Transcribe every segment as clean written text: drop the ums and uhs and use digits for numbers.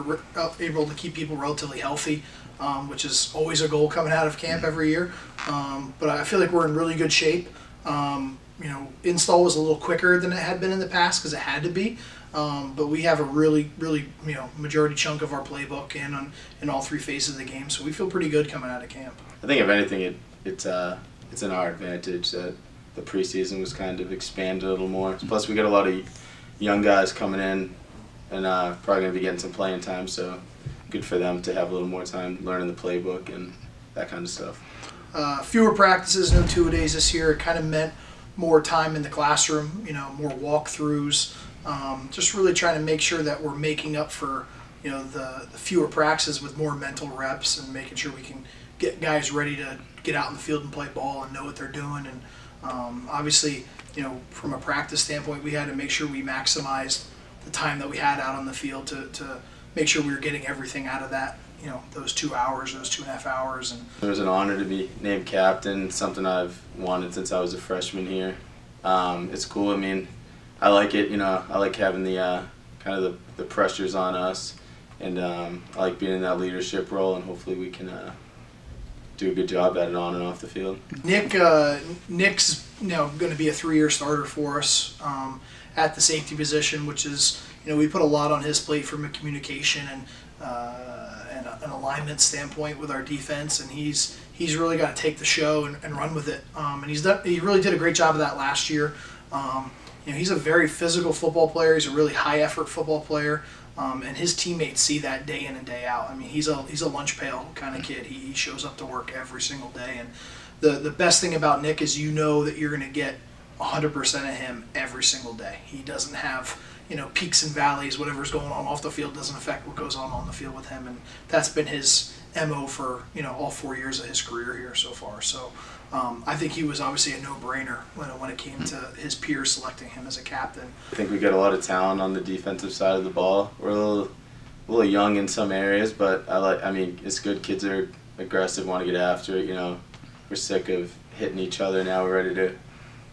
we're able to keep people relatively healthy, which is always a goal coming out of camp every year. But I feel like we're in really good shape. Install was a little quicker than it had been in the past because it had to be. But we have a really majority chunk of our playbook in all three phases of the game, so we feel pretty good coming out of camp. I think if anything, it's in our advantage that the preseason was kind of expanded a little more. Plus, we got a lot of young guys coming in and probably going to be getting some playing time, so good for them to have a little more time learning the playbook and that kind of stuff. Fewer practices, no two-a-days this year. It kind of meant more time in the classroom, more walkthroughs, just really trying to make sure that we're making up for the fewer practices with more mental reps and making sure we can get guys ready to get out in the field and play ball and know what they're doing. And obviously, from a practice standpoint, we had to make sure we maximized the time that we had out on the field to make sure we were getting everything out of that, those 2 hours, those 2.5 hours. And it was an honor to be named captain, something I've wanted since I was a freshman here. It's cool. I mean, I like it. I like having the kind of the pressures on us, and I like being in that leadership role, and hopefully we can do a good job at it on and off the field. Nick's going to be a 3-year starter for us at the safety position, which is we put a lot on his plate from a communication and an alignment standpoint with our defense, and he's really got to take the show and run with it. And he really did a great job of that last year. He's a very physical football player. He's a really high effort football player. And his teammates see that day in and day out. I mean, he's a lunch pail kind of kid. He shows up to work every single day. And the best thing about Nick is that you're going to get 100% of him every single day. He doesn't have peaks and valleys. Whatever's going on off the field doesn't affect what goes on the field with him. And that's been his MO for all 4 years of his career here so far. So I think he was obviously a no-brainer when it came to his peers selecting him as a captain. I think we got a lot of talent on the defensive side of the ball. We're a little young in some areas, but it's good. Kids are aggressive, want to get after it. We're sick of hitting each other. Now we're ready to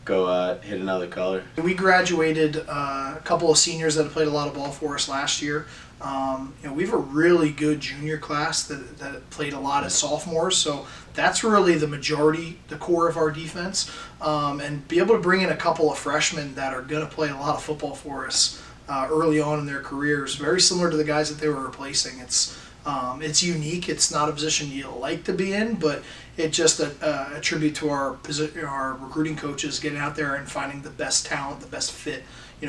go hit another color. We graduated a couple of seniors that have played a lot of ball for us last year. We have a really good junior class that played a lot of sophomores, so that's really the core of our defense. And be able to bring in a couple of freshmen that are going to play a lot of football for us early on in their careers, very similar to the guys that they were replacing. It's unique. It's not a position you like to be in, but it's just a tribute to our recruiting coaches getting out there and finding the best talent, the best fit,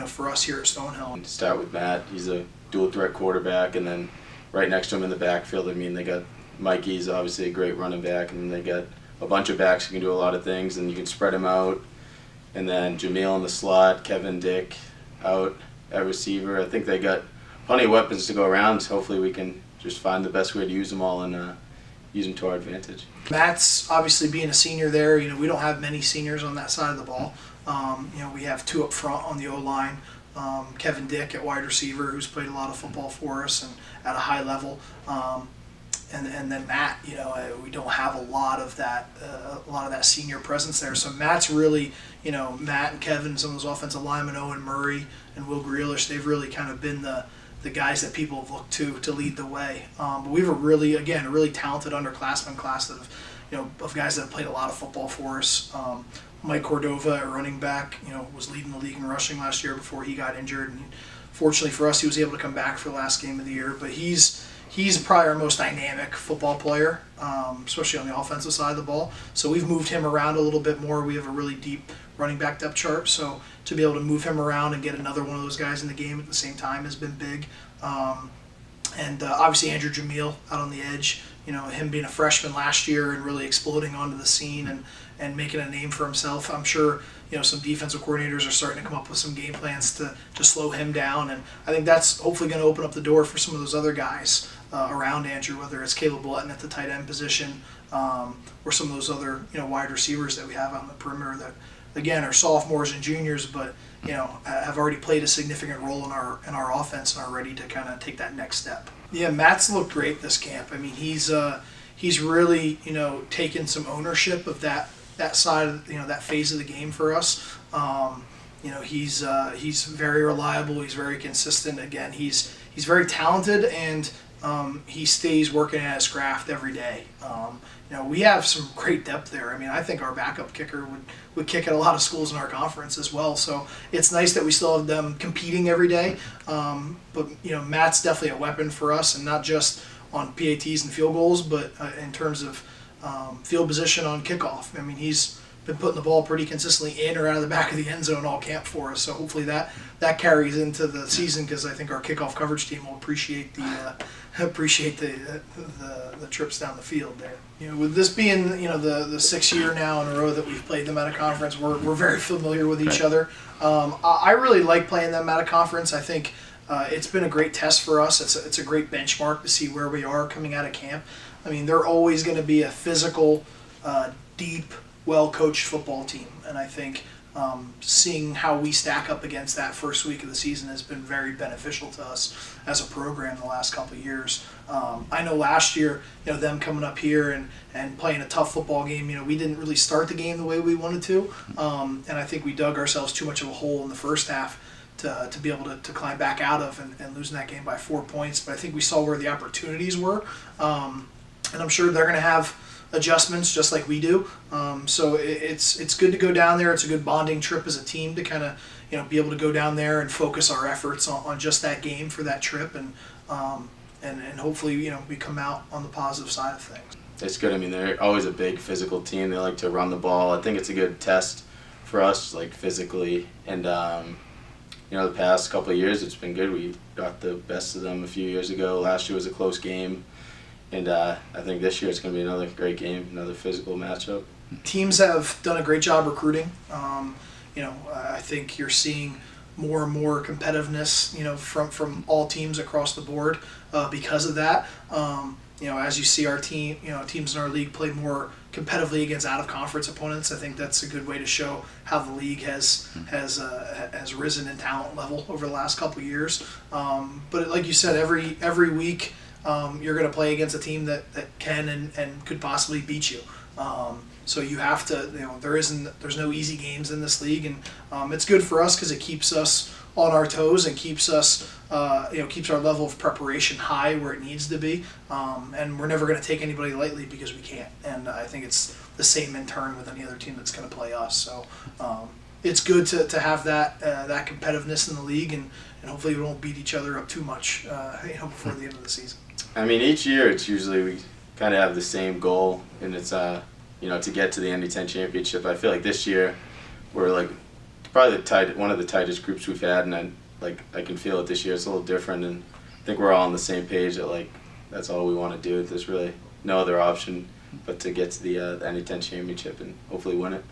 for us here at Stonehill. Start with Matt. He's a dual threat quarterback, and then right next to him in the backfield, they got Mikey's obviously a great running back, and they got a bunch of backs who can do a lot of things, and you can spread them out. And then Jamil in the slot, Kevin, Dick out at receiver. I think they got plenty of weapons to go around. So hopefully we can just find the best way to use them all and use them to our advantage. Matt's obviously being a senior there. We don't have many seniors on that side of the ball. We have 2 up front on the O-line. Kevin Dick at wide receiver, who's played a lot of football for us and at a high level. And then Matt, we don't have a lot of that senior presence there. So Matt's really, Matt and Kevin, some of those offensive linemen, Owen Murray and Will Grealish, they've really kind of been the guys that people have looked to lead the way. But we have a really talented underclassmen class of guys that have played a lot of football for us. Mike Cordova at running back, was leading the league in rushing last year before he got injured. And fortunately for us, he was able to come back for the last game of the year. But he's probably our most dynamic football player, especially on the offensive side of the ball. So we've moved him around a little bit more. We have a really deep running back depth chart. So to be able to move him around and get another one of those guys in the game at the same time has been big. And obviously Andrew Jamil out on the edge, him being a freshman last year and really exploding onto the scene and making a name for himself. I'm sure some defensive coordinators are starting to come up with some game plans to slow him down, and I think that's hopefully going to open up the door for some of those other guys around Andrew, whether it's Caleb Bletton at the tight end position or some of those other wide receivers that we have on the perimeter that again are sophomores and juniors, but have already played a significant role in our offense and are ready to kind of take that next step. Yeah, Matt's looked great this camp. I mean, he's really taken some ownership of that side of that phase of the game for us. He's very reliable. He's very consistent. Again, he's very talented, and he stays working at his craft every day. We have some great depth there. I mean, I think our backup kicker would kick at a lot of schools in our conference as well. So it's nice that we still have them competing every day. But Matt's definitely a weapon for us, and not just on PATs and field goals, but in terms of field position on kickoff. I mean, he's been putting the ball pretty consistently in or out of the back of the end zone all camp for us. So hopefully that carries into the season, because I think our kickoff coverage team will appreciate the trips down the field there. With this being the 6th year now in a row that we've played them at a conference, we're very familiar with each other. I really like playing them at a conference. I think it's been a great test for us. It's a great benchmark to see where we are coming out of camp. I mean, they're always going to be a physical, deep, well-coached football team, and I think seeing how we stack up against that first week of the season has been very beneficial to us as a program the last couple of years. I know last year, them coming up here and playing a tough football game, we didn't really start the game the way we wanted to, and I think we dug ourselves too much of a hole in the first half to be able to climb back out of and losing that game by 4 points. But I think we saw where the opportunities were, and I'm sure they're going to have adjustments just like we do. So it's good to go down there. It's a good bonding trip as a team to kind of be able to go down there and focus our efforts on just that game for that trip, and hopefully we come out on the positive side of things. It's good. I mean, they're always a big physical team. They like to run the ball. I think it's a good test for us, like physically, and the past couple of years it's been good. We got the best of them a few years ago. Last year was a close game. And I think this year it's going to be another great game, another physical matchup. Teams have done a great job recruiting. I think you're seeing more and more competitiveness, from all teams across the board because of that. As you see our team, teams in our league play more competitively against out-of-conference opponents. I think that's a good way to show how the league has risen in talent level over the last couple of years. But like you said, every week, you're going to play against a team that can and could possibly beat you. So you have to, there's no easy games in this league, and it's good for us because it keeps us on our toes and keeps us, keeps our level of preparation high where it needs to be. And we're never going to take anybody lightly because we can't. And I think it's the same in turn with any other team that's going to play us. So it's good to have that competitiveness in the league, and hopefully we won't beat each other up too much, before the end of the season. I mean, each year it's usually we kind of have the same goal, and it's to get to the ND10 championship. I feel like this year we're like probably one of the tightest groups we've had, and I can feel it this year. It's a little different, and I think we're all on the same page that that's all we want to do. There's really no other option but to get to the ND10 championship and hopefully win it.